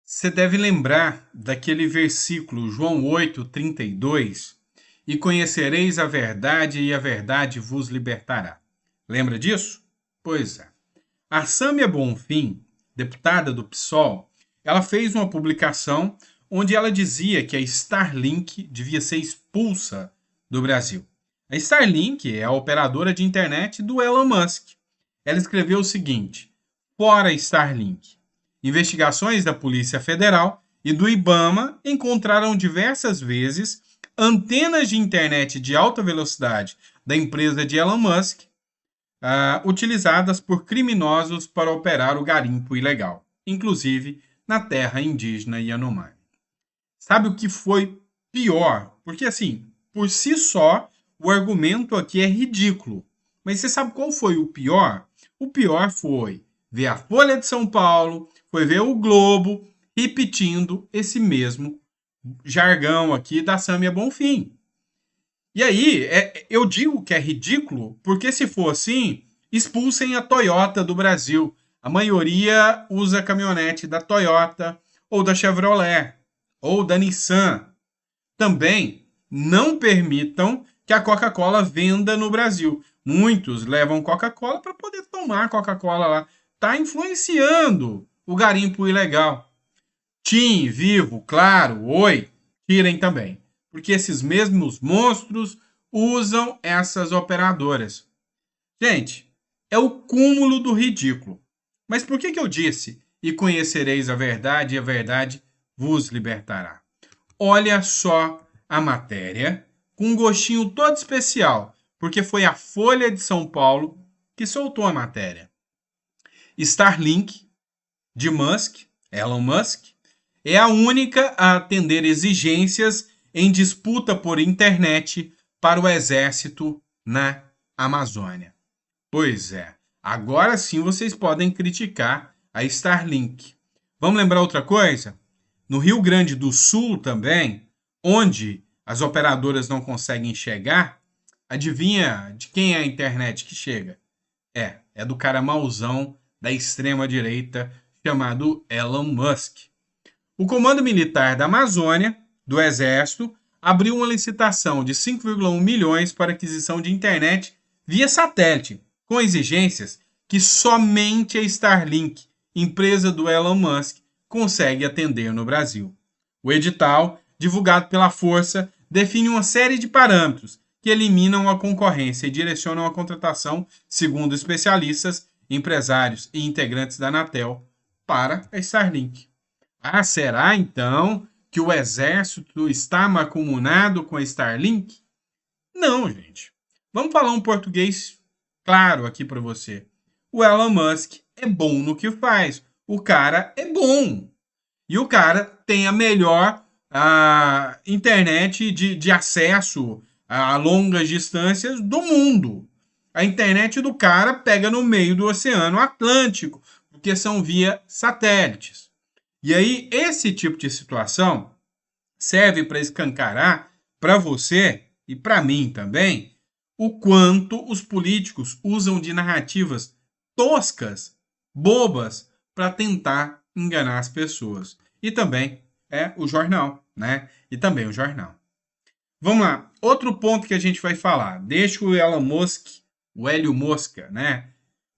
Você deve lembrar daquele versículo, João 8:32, e conhecereis a verdade e a verdade vos libertará. Lembra disso? Pois é. A Sâmia Bonfim, deputada do PSOL, ela fez uma publicação onde ela dizia que a Starlink devia ser expulsa do Brasil. A Starlink é a operadora de internet do Elon Musk. Ela escreveu o seguinte: fora Starlink. Investigações da Polícia Federal e do IBAMA encontraram diversas vezes antenas de internet de alta velocidade da empresa de Elon Musk utilizadas por criminosos para operar o garimpo ilegal, inclusive na terra indígena Yanomami. Sabe o que foi pior? Porque, assim, por si só, o argumento aqui é ridículo. Mas você sabe qual foi o pior? O pior foi ver a Folha de São Paulo, foi ver o Globo repetindo esse mesmo jargão aqui da Sâmia Bonfim. E aí, eu digo que é ridículo, porque se for assim, expulsem a Toyota do Brasil. A maioria usa caminhonete da Toyota, ou da Chevrolet, ou da Nissan. Também não permitam que a Coca-Cola venda no Brasil. Muitos levam Coca-Cola para poder tomar Coca-Cola lá. Está influenciando o garimpo ilegal. TIM, Vivo, Claro, Oi, tirem também. Porque esses mesmos monstros usam essas operadoras. Gente, é o cúmulo do ridículo. Mas por que eu disse: e conhecereis a verdade, e a verdade vos libertará? Olha só a matéria, com um gostinho todo especial, porque foi a Folha de São Paulo que soltou a matéria. Starlink, de Musk, Elon Musk, é a única a atender exigências em disputa por internet para o exército na Amazônia. Pois é, agora sim vocês podem criticar a Starlink. Vamos lembrar outra coisa? No Rio Grande do Sul também, onde as operadoras não conseguem chegar, adivinha de quem é a internet que chega? É do cara mauzão da extrema direita chamado Elon Musk. O Comando Militar da Amazônia, do Exército, abriu uma licitação de 5,1 milhões para aquisição de internet via satélite, com exigências que somente a Starlink, empresa do Elon Musk, consegue atender no Brasil. O edital, divulgado pela Força, define uma série de parâmetros que eliminam a concorrência e direcionam a contratação, segundo especialistas, empresários e integrantes da Anatel, para a Starlink. Será então que o exército está mancomunado com a Starlink? Não, gente. Vamos falar um português claro aqui para você. O Elon Musk é bom no que faz. O cara é bom. E o cara tem a melhor internet de acesso a longas distâncias do mundo. A internet do cara pega no meio do Oceano Atlântico, porque são via satélites. E aí, esse tipo de situação serve para escancarar para você e para mim também o quanto os políticos usam de narrativas toscas, bobas, para tentar enganar as pessoas. E também o jornal, né? E também o jornal. Vamos lá, outro ponto que a gente vai falar. Deixa o Elon Musk, o Hélio Mosca, né?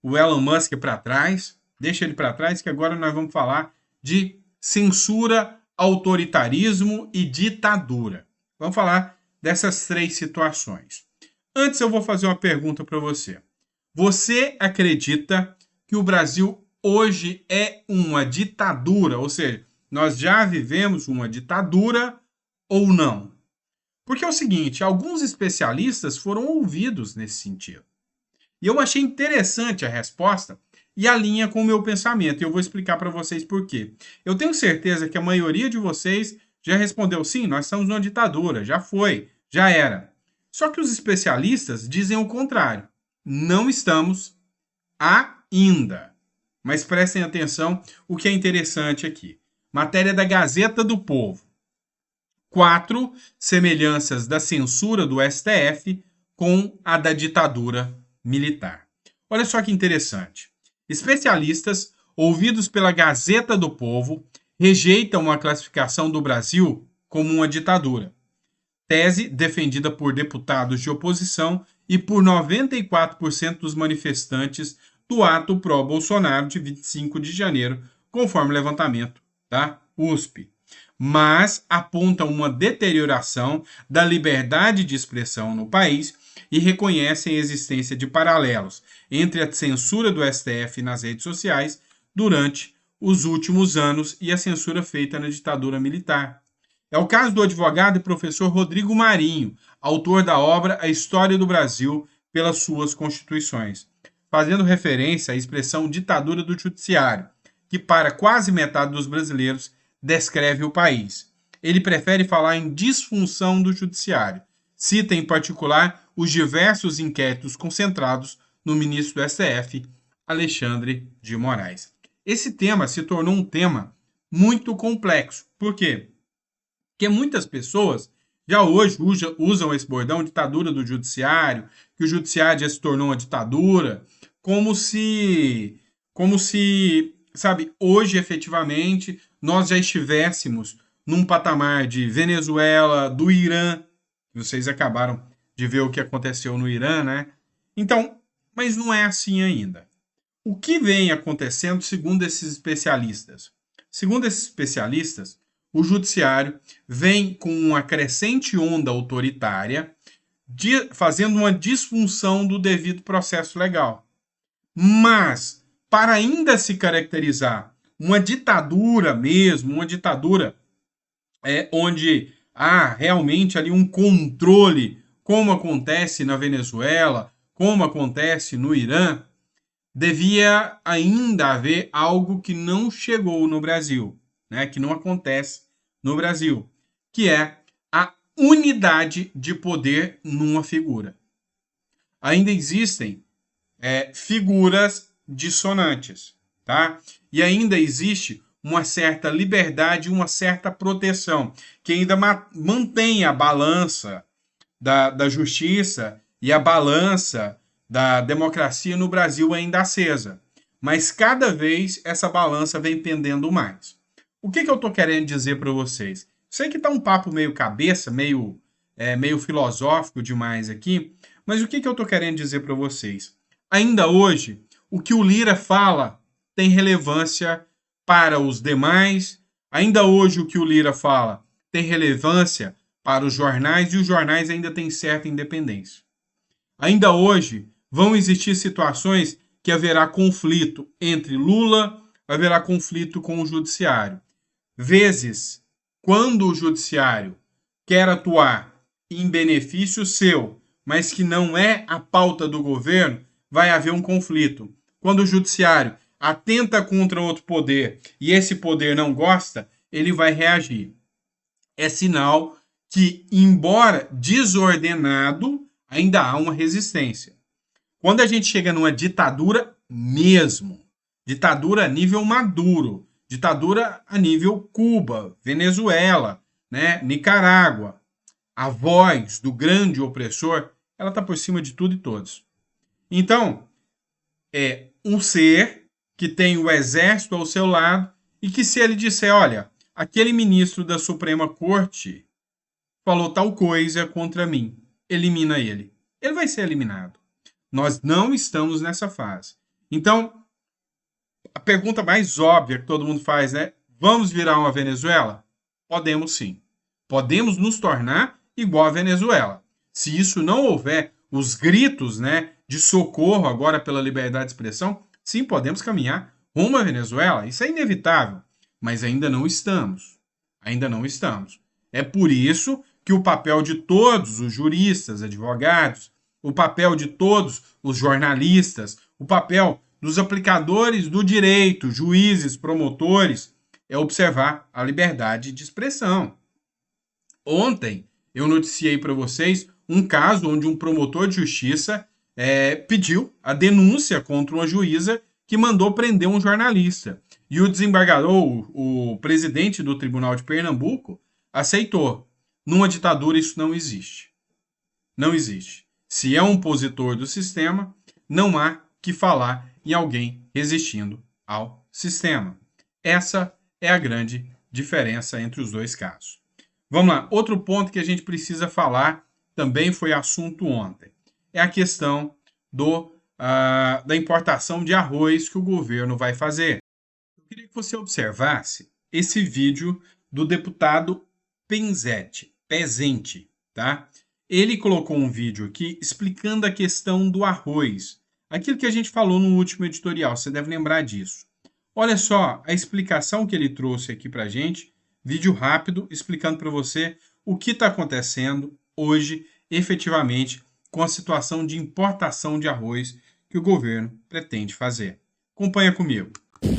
O Elon Musk para trás, deixa ele para trás, que agora nós vamos falar de censura, autoritarismo e ditadura. Vamos falar dessas três situações. Antes eu vou fazer uma pergunta para você. Você acredita que o Brasil hoje é uma ditadura? Ou seja, nós já vivemos uma ditadura ou não? Porque é o seguinte, alguns especialistas foram ouvidos nesse sentido. E eu achei interessante a resposta e alinha com o meu pensamento. E eu vou explicar para vocês por quê. Eu tenho certeza que a maioria de vocês já respondeu sim, nós estamos numa ditadura, já foi, já era. Só que os especialistas dizem o contrário. Não estamos ainda. Mas prestem atenção o que é interessante aqui. Matéria da Gazeta do Povo. 4 semelhanças da censura do STF com a da ditadura militar. Olha só que interessante. Especialistas, ouvidos pela Gazeta do Povo, rejeitam a classificação do Brasil como uma ditadura. Tese defendida por deputados de oposição e por 94% dos manifestantes do ato pró-Bolsonaro de 25 de janeiro, conforme o levantamento da USP. Mas apontam uma deterioração da liberdade de expressão no país e reconhecem a existência de paralelos entre a censura do STF nas redes sociais durante os últimos anos e a censura feita na ditadura militar. É o caso do advogado e professor Rodrigo Marinho, autor da obra A História do Brasil pelas suas Constituições, fazendo referência à expressão ditadura do judiciário, que para quase metade dos brasileiros descreve o país. Ele prefere falar em disfunção do judiciário. Cita em particular os diversos inquéritos concentrados no ministro do STF, Alexandre de Moraes. Esse tema se tornou um tema muito complexo. Por quê? Porque muitas pessoas já hoje usam esse bordão, ditadura do judiciário, que o judiciário já se tornou uma ditadura, como se, sabe, hoje efetivamente nós já estivéssemos num patamar de Venezuela, do Irã. Vocês acabaram de ver o que aconteceu no Irã, né? Então, mas não é assim ainda. O que vem acontecendo, segundo esses especialistas? Segundo esses especialistas, o judiciário vem com uma crescente onda autoritária, fazendo uma disfunção do devido processo legal. Mas, para ainda se caracterizar uma ditadura mesmo, uma ditadura onde há realmente ali um controle, como acontece na Venezuela, como acontece no Irã, devia ainda haver algo que não chegou no Brasil, né, que não acontece no Brasil, que é a unidade de poder numa figura. Ainda existem figuras dissonantes, tá? E ainda existe uma certa liberdade, uma certa proteção, que ainda mantém a balança da justiça e a balança da democracia no Brasil ainda acesa. Mas cada vez essa balança vem pendendo mais. O que eu estou querendo dizer para vocês? Sei que está um papo meio cabeça, meio filosófico demais aqui, mas o que eu estou querendo dizer para vocês? Ainda hoje, o que o Lira fala tem relevância para os demais. Ainda hoje, o que o Lira fala tem relevância para os jornais e os jornais ainda têm certa independência. Ainda hoje, vão existir situações que haverá conflito entre Lula, haverá conflito com o judiciário. Vezes, quando o judiciário quer atuar em benefício seu, mas que não é a pauta do governo, vai haver um conflito. Quando o judiciário atenta contra outro poder e esse poder não gosta, ele vai reagir. É sinal que, embora desordenado, ainda há uma resistência. Quando a gente chega numa ditadura mesmo, ditadura a nível Maduro, ditadura a nível Cuba, Venezuela, né, Nicarágua, a voz do grande opressor, ela está por cima de tudo e todos. Então, é um ser que tem o exército ao seu lado e que, se ele disser, olha, aquele ministro da Suprema Corte falou tal coisa contra mim, elimina ele. Ele vai ser eliminado. Nós não estamos nessa fase. Então, a pergunta mais óbvia que todo mundo faz é: vamos virar uma Venezuela? Podemos sim. Podemos nos tornar igual a Venezuela. Se isso não houver os gritos, né, de socorro agora pela liberdade de expressão, sim, podemos caminhar rumo à Venezuela. Isso é inevitável. Mas ainda não estamos. Ainda não estamos. É por isso que o papel de todos os juristas, advogados, o papel de todos os jornalistas, o papel dos aplicadores do direito, juízes, promotores, é observar a liberdade de expressão. Ontem eu noticiei para vocês um caso onde um promotor de justiça pediu a denúncia contra uma juíza que mandou prender um jornalista. E o desembargador, o presidente do Tribunal de Pernambuco, aceitou. Numa ditadura isso não existe. Não existe. Se é um opositor do sistema, não há que falar em alguém resistindo ao sistema. Essa é a grande diferença entre os dois casos. Vamos lá, outro ponto que a gente precisa falar, também foi assunto ontem, é a questão da importação de arroz que o governo vai fazer. Eu queria que você observasse esse vídeo do deputado Pezente, tá? Ele colocou um vídeo aqui explicando a questão do arroz, aquilo que a gente falou no último editorial, você deve lembrar disso. Olha só a explicação que ele trouxe aqui para a gente, vídeo rápido explicando para você o que está acontecendo hoje, efetivamente, com a situação de importação de arroz que o governo pretende fazer. Acompanha comigo.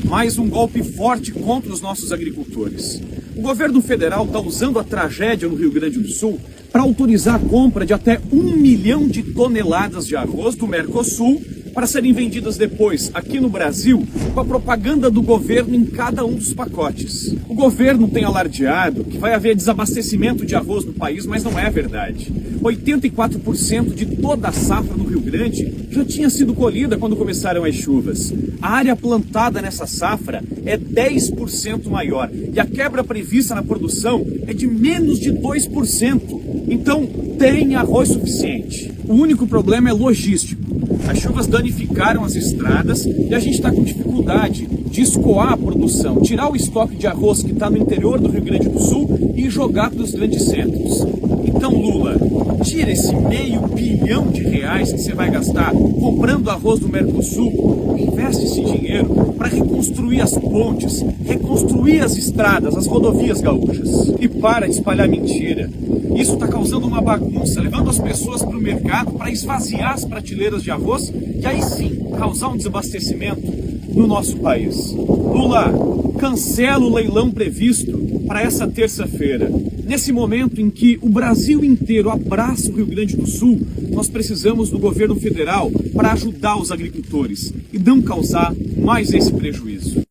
Mais um golpe forte contra os nossos agricultores. O governo federal está usando a tragédia no Rio Grande do Sul para autorizar a compra de até 1 milhão de toneladas de arroz do Mercosul para serem vendidas depois aqui no Brasil com a propaganda do governo em cada um dos pacotes. O governo tem alardeado que vai haver desabastecimento de arroz no país, mas não é verdade. 84% de toda a safra no Rio Grande já tinha sido colhida quando começaram as chuvas. A área plantada nessa safra é 10% maior e a quebra prevista na produção é de menos de 2%. Então, tem arroz suficiente. O único problema é logístico. As chuvas danificaram as estradas e a gente está com dificuldade de escoar a produção, tirar o estoque de arroz que está no interior do Rio Grande do Sul e jogar para os grandes centros. Então, Lula, tira esse R$500 bilhão que você vai gastar comprando arroz do Mercosul e investe esse dinheiro para reconstruir as pontes, reconstruir as estradas, as rodovias gaúchas. E para de espalhar mentira. Isso está causando uma bagunça, levando as pessoas para o mercado para esvaziar as prateleiras de arroz e aí sim causar um desabastecimento no nosso país. Lula, cancela o leilão previsto para essa terça-feira. Nesse momento em que o Brasil inteiro abraça o Rio Grande do Sul, nós precisamos do governo federal para ajudar os agricultores e não causar mais esse prejuízo.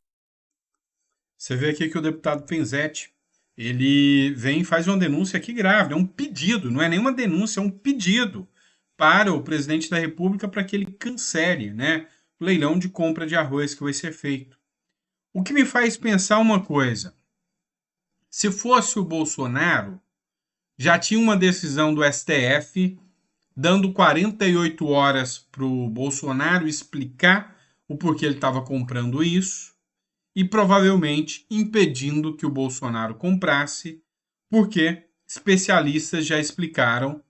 Você vê aqui que o deputado Penzete, ele vem e faz uma denúncia aqui grave, é um pedido, não é nenhuma denúncia, é um pedido para o presidente da República para que ele cancele, né, o leilão de compra de arroz que vai ser feito. O que me faz pensar uma coisa, se fosse o Bolsonaro, já tinha uma decisão do STF dando 48 horas para o Bolsonaro explicar o porquê ele estava comprando isso e provavelmente impedindo que o Bolsonaro comprasse, porque especialistas já explicaram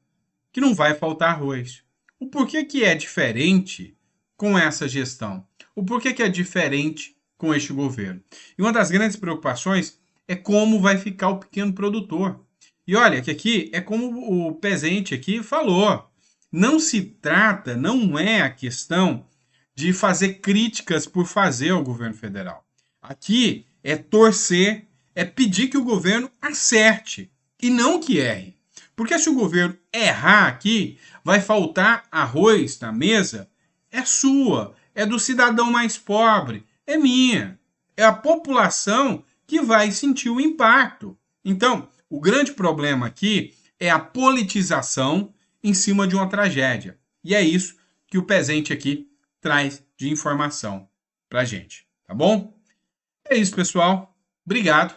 que não vai faltar arroz. O porquê que é diferente com essa gestão? O porquê que é diferente com este governo? E uma das grandes preocupações é como vai ficar o pequeno produtor. E olha que aqui é como o Pezente aqui falou, não se trata, não é a questão de fazer críticas por fazer ao governo federal. Aqui é torcer, é pedir que o governo acerte e não que erre. Porque se o governo errar aqui, vai faltar arroz na mesa, é sua, é do cidadão mais pobre, é minha. É a população que vai sentir o impacto. Então, o grande problema aqui é a politização em cima de uma tragédia. E é isso que o Pezente aqui traz de informação pra gente, tá bom? É isso, pessoal. Obrigado.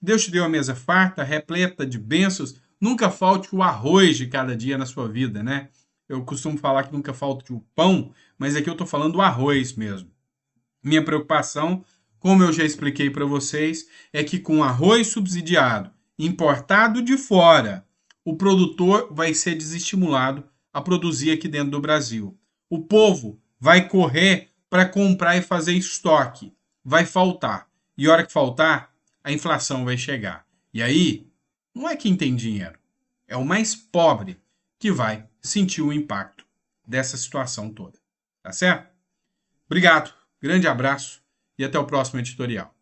Deus te deu a mesa farta, repleta de bênçãos. Nunca falte o arroz de cada dia na sua vida, né? Eu costumo falar que nunca falte o pão, mas aqui eu estou falando do arroz mesmo. Minha preocupação, como eu já expliquei para vocês, é que com arroz subsidiado, importado de fora, o produtor vai ser desestimulado a produzir aqui dentro do Brasil. O povo vai correr para comprar e fazer estoque. Vai faltar. E a hora que faltar, a inflação vai chegar. E aí, não é quem tem dinheiro, é o mais pobre que vai sentir o impacto dessa situação toda. Tá certo? Obrigado, grande abraço e até o próximo editorial.